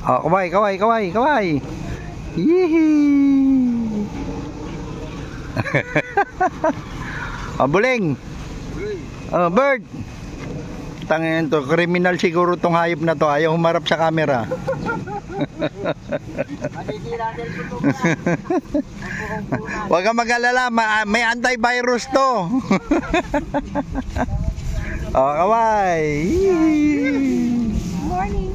Oh, kaway, kaway, kaway, kaway. Yee. Oh, buling. Oh, bird. Tangin to, criminal siguro tong hayop na to. Ayaw humarap sa camera. Huwag kang mag-alala, may antivirus to. Oh, kaway. Morning.